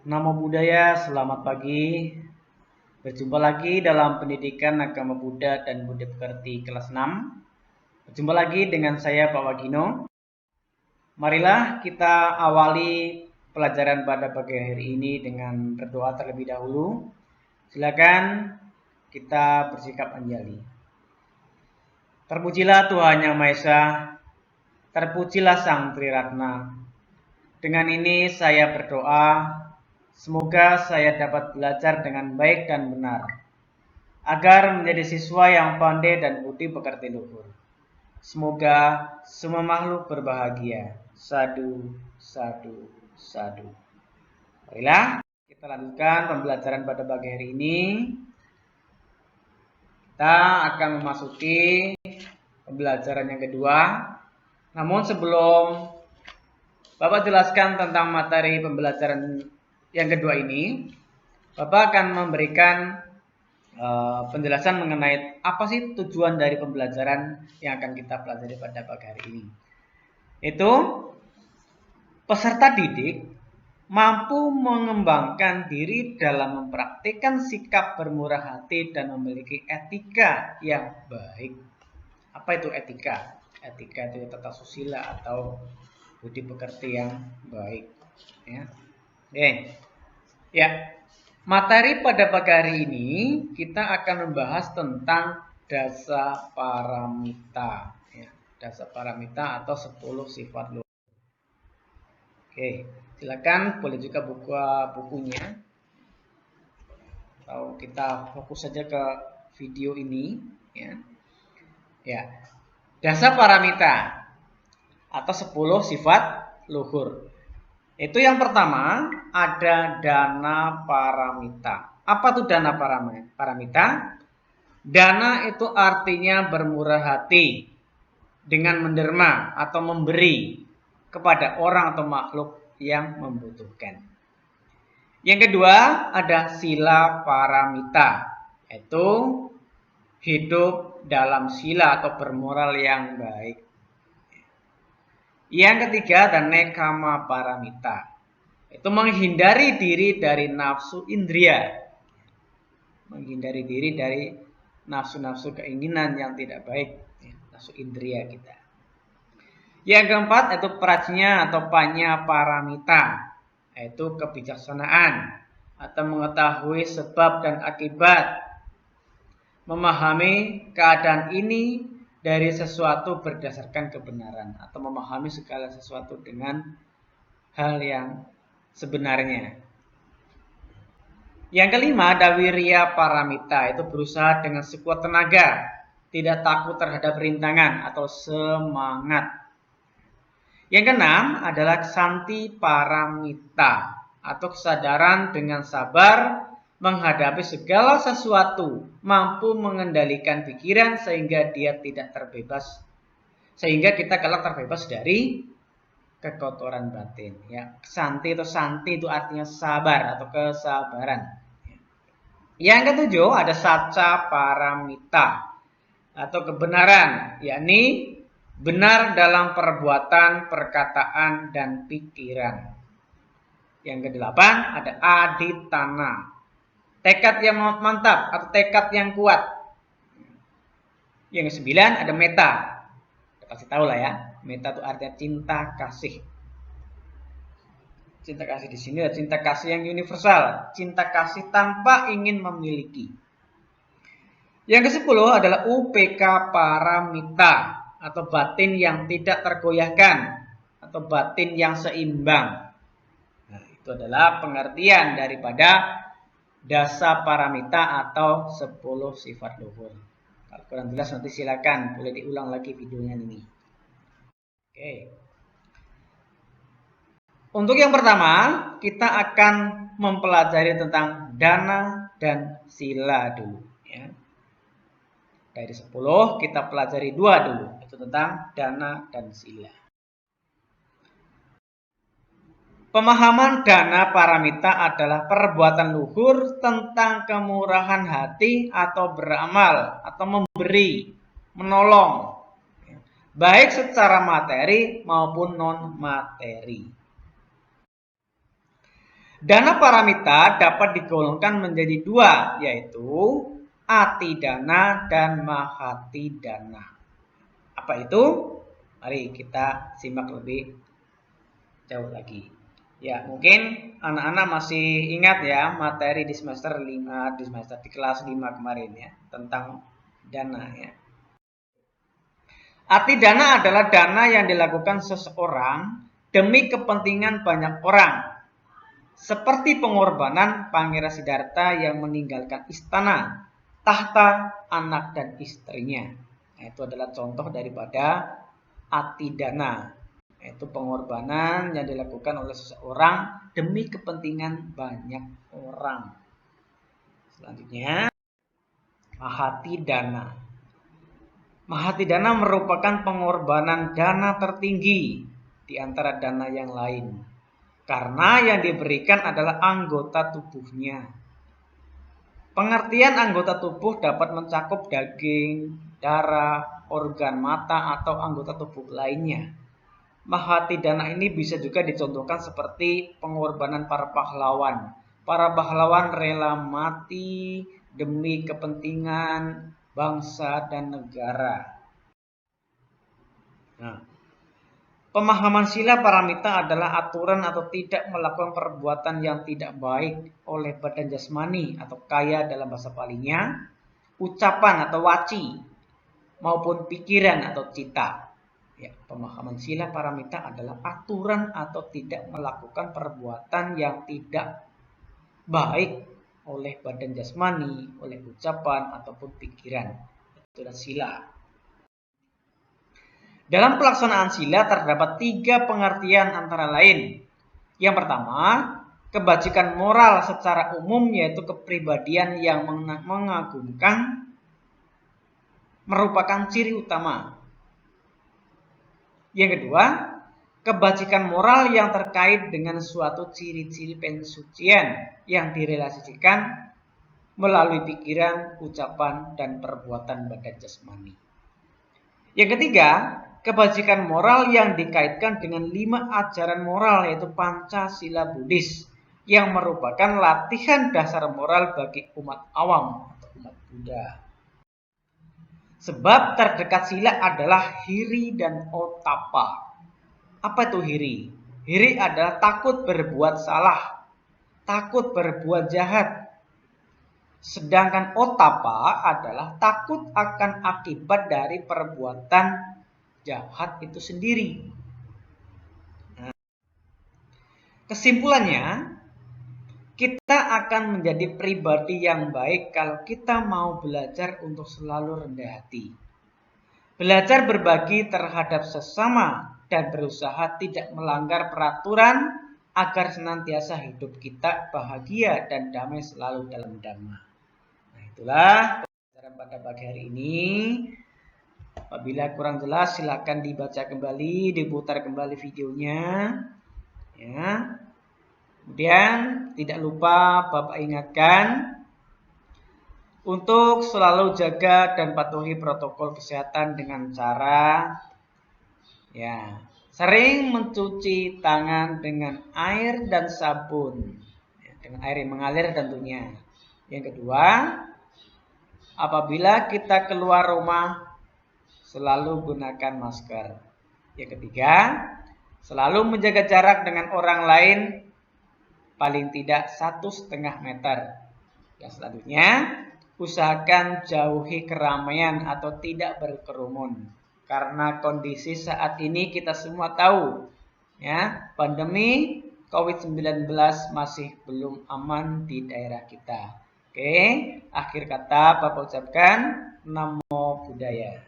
Namo Buddhaya, selamat pagi. Berjumpa lagi dalam pendidikan agama Buddha dan Budi Pekerti kelas 6. Berjumpa lagi dengan saya Pak Wagino. Marilah kita awali pelajaran pada pagi hari ini dengan berdoa terlebih dahulu. Silakan kita bersikap anjali. Terpujilah Tuhan Yang Maha Esa, terpujilah Sang Triratna. Dengan ini saya berdoa, semoga saya dapat belajar dengan baik dan benar, agar menjadi siswa yang pandai dan budi pekerti luhur. Semoga semua makhluk berbahagia. Sadu, sadu, sadu. Marilah kita lanjutkan pembelajaran pada pagi hari ini. Kita akan memasuki pembelajaran yang kedua. Namun sebelum Bapak jelaskan tentang materi pembelajaran yang kedua ini, Bapak akan memberikan penjelasan mengenai apa sih tujuan dari pembelajaran yang akan kita pelajari pada pagi hari ini. Itu peserta didik mampu mengembangkan diri dalam mempraktikkan sikap bermurah hati dan memiliki etika yang baik. Apa itu etika? Etika itu tata susila atau budi pekerti yang baik. Ya. Oke. Ya. Materi pada pagi hari ini kita akan membahas tentang dasa paramita. Ya. Dasa paramita atau 10 sifat luhur. Oke, silakan boleh juga buka bukunya. Atau kita fokus saja ke video ini. Ya. Ya. Dasa paramita atau 10 sifat luhur. Itu yang pertama ada dana paramita. Apa tuh dana paramita? Dana itu artinya bermurah hati dengan menderma atau memberi kepada orang atau makhluk yang membutuhkan. Yang kedua ada sila paramita, yaitu hidup dalam sila atau bermoral yang baik. Yang ketiga ada nekama paramita, itu menghindari diri dari nafsu indria, menghindari diri dari nafsu-nafsu keinginan yang tidak baik, nafsu indria kita. Yang keempat itu prajna atau panya paramita, yaitu kebijaksanaan atau mengetahui sebab dan akibat, memahami keadaan ini dari sesuatu berdasarkan kebenaran atau memahami segala sesuatu dengan hal yang sebenarnya. Yang kelima ada wirya paramita, itu berusaha dengan sekuat tenaga, tidak takut terhadap rintangan atau semangat. Yang keenam adalah ksanti paramita atau kesadaran dengan sabar menghadapi segala sesuatu, mampu mengendalikan pikiran sehingga dia tidak terbebas, sehingga kita kelak terbebas dari kekotoran batin. Ya, santi itu artinya sabar atau kesabaran. Yang ketujuh ada saca paramita atau kebenaran, yakni benar dalam perbuatan, perkataan, dan pikiran. Yang kedelapan ada aditana, tekad yang mantap atau tekad yang kuat. Yang kesembilan ada meta. Kita kasih tahu lah ya. Meta itu artinya cinta kasih. Cinta kasih di sini adalah cinta kasih yang universal, cinta kasih tanpa ingin memiliki. Yang kesepuluh adalah UPK paramita atau batin yang tidak tergoyahkan atau batin yang seimbang. Nah, itu adalah pengertian daripada dasa paramita atau 10 sifat luhur. Kalau kurang jelas nanti silakan boleh diulang lagi videonya ini. Oke. Untuk yang pertama, kita akan mempelajari tentang dana dan sila dulu. Ya. Dari 10 kita pelajari 2 dulu, itu tentang dana dan sila. Pemahaman dana paramita adalah perbuatan luhur tentang kemurahan hati atau beramal atau memberi, menolong, baik secara materi maupun non materi. Dana paramita dapat digolongkan menjadi dua, yaitu atidana dan mahatidana. Apa itu? Mari kita simak lebih jauh lagi. Ya, mungkin anak-anak masih ingat ya materi di semester 5, di kelas 5 kemarin ya, tentang dana ya. Atidana adalah dana yang dilakukan seseorang demi kepentingan banyak orang. Seperti pengorbanan Pangeran Siddhartha yang meninggalkan istana, tahta, anak dan istrinya. Nah, itu adalah contoh daripada atidana, yaitu pengorbanan yang dilakukan oleh seseorang demi kepentingan banyak orang. Selanjutnya, mahatidana. Mahatidana merupakan pengorbanan dana tertinggi di antara dana yang lain. Karena yang diberikan adalah anggota tubuhnya. Pengertian anggota tubuh dapat mencakup daging, darah, organ mata, atau anggota tubuh lainnya. Mahatidana ini bisa juga dicontohkan seperti pengorbanan para pahlawan. Para pahlawan rela mati demi kepentingan bangsa dan negara. Nah, pemahaman sila paramita adalah aturan atau tidak melakukan perbuatan yang tidak baik oleh badan jasmani atau kaya dalam bahasa Palinya, ucapan atau waci, maupun pikiran atau cita. Ya, pemahaman sila paramita adalah aturan atau tidak melakukan perbuatan yang tidak baik oleh badan jasmani, oleh ucapan ataupun pikiran. Itu adalah sila. Dalam pelaksanaan sila terdapat 3 pengertian antara lain. Yang pertama, kebajikan moral secara umum yaitu kepribadian yang mengagumkan merupakan ciri utama. Yang kedua, kebajikan moral yang terkait dengan suatu ciri-ciri pensucian yang direlasikan melalui pikiran, ucapan, dan perbuatan badan jasmani. Yang ketiga, kebajikan moral yang dikaitkan dengan 5 ajaran moral yaitu Pancasila Buddhis yang merupakan latihan dasar moral bagi umat awam atau umat Buddha. Sebab terdekat sila adalah hiri dan otapa. Apa itu hiri? Hiri adalah takut berbuat salah, takut berbuat jahat. Sedangkan otapa adalah takut akan akibat dari perbuatan jahat itu sendiri. Nah, kesimpulannya, kita akan menjadi pribadi yang baik kalau kita mau belajar untuk selalu rendah hati. Belajar berbagi terhadap sesama dan berusaha tidak melanggar peraturan agar senantiasa hidup kita bahagia dan damai selalu dalam dhamma. Nah, itulah pelajaran pada pagi hari ini. Apabila kurang jelas silakan dibaca kembali, diputar kembali videonya. Ya. Kemudian tidak lupa Bapak ingatkan untuk selalu jaga dan patuhi protokol kesehatan dengan cara sering mencuci tangan dengan air dan sabun. Dengan air yang mengalir tentunya. Yang kedua, apabila kita keluar rumah selalu gunakan masker. Yang ketiga, selalu menjaga jarak dengan orang lain paling tidak 1,5 meter. Yang selanjutnya, usahakan jauhi keramaian atau tidak berkerumun. Karena kondisi saat ini kita semua tahu, ya, pandemi COVID-19 masih belum aman di daerah kita. Oke, akhir kata Bapak ucapkan Namo Buddhaya.